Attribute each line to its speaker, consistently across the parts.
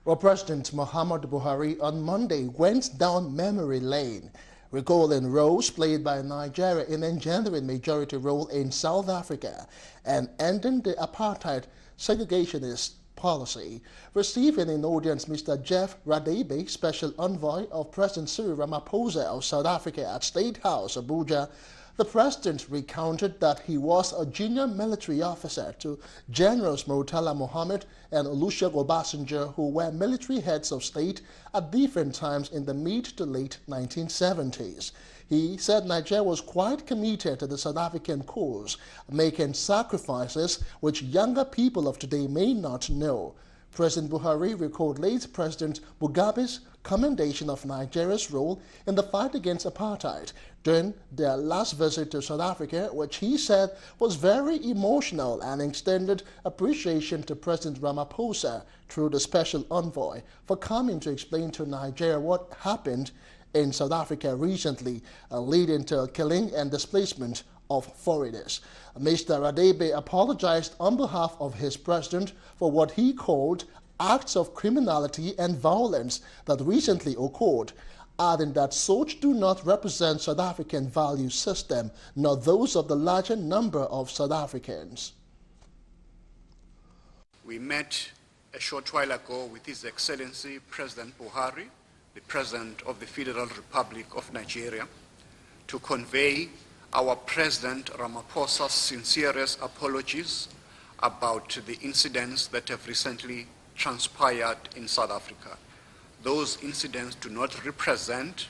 Speaker 1: Well, President Muhammadu Buhari on Monday went down memory lane, recalling roles played by Nigeria in engendering majority role in South Africa and ending the apartheid segregationist policy. Receiving in audience Mr. Jeff Radebe, Special Envoy of President Cyril Ramaphosa of South Africa at State House, Abuja, the president recounted that he was a junior military officer to Generals Murtala Mohammed and Olusegun Obasanjo, who were military heads of state at different times in the mid to late 1970s. He said Nigeria was quite committed to the South African cause, making sacrifices which younger people of today may not know. President Buhari recalled late President Mugabe's commendation of Nigeria's role in the fight against apartheid during their last visit to South Africa, which he said was very emotional, and extended appreciation to President Ramaphosa through the special envoy for coming to explain to Nigeria what happened in South Africa recently, leading to killing and displacement of foreigners. Mr. Radebe apologized on behalf of his president for what he called acts of criminality and violence that recently occurred, adding that such do not represent South African value system, nor those of the larger number of South Africans.
Speaker 2: We met a short while ago with His Excellency President Buhari, the President of the Federal Republic of Nigeria, to convey our President Ramaphosa's sincerest apologies about the incidents that have recently transpired in South Africa. Those incidents do not represent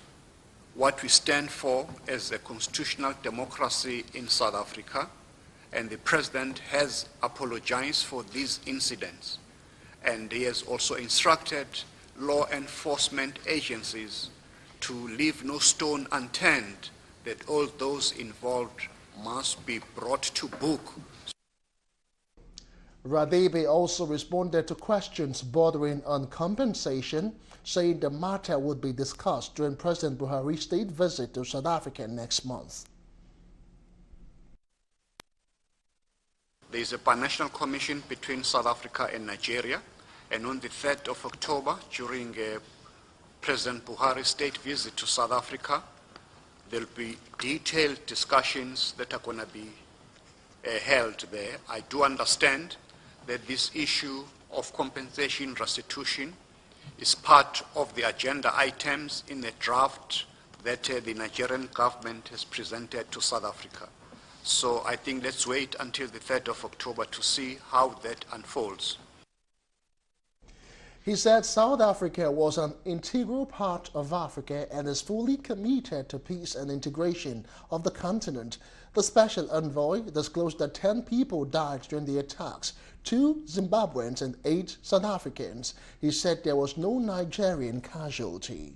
Speaker 2: what we stand for as a constitutional democracy in South Africa, and the President has apologized for these incidents. And he has also instructed law enforcement agencies to leave no stone unturned, that all those involved must be brought to book.
Speaker 1: Radebe also responded to questions bordering on compensation, saying the matter would be discussed during President Buhari's state visit to South Africa next month.
Speaker 2: There is a binational commission between South Africa and Nigeria, and on the 3rd of October, during President Buhari's state visit to South Africa, there will be detailed discussions that are going to be held there. I do understand that this issue of compensation restitution is part of the agenda items in the draft that the Nigerian government has presented to South Africa. So I think let's wait until the 3rd of October to see how that unfolds.
Speaker 1: He said South Africa was an integral part of Africa and is fully committed to peace and integration of the continent. The special envoy disclosed that 10 people died during the attacks, 2 Zimbabweans and 8 South Africans. He said there was no Nigerian casualty.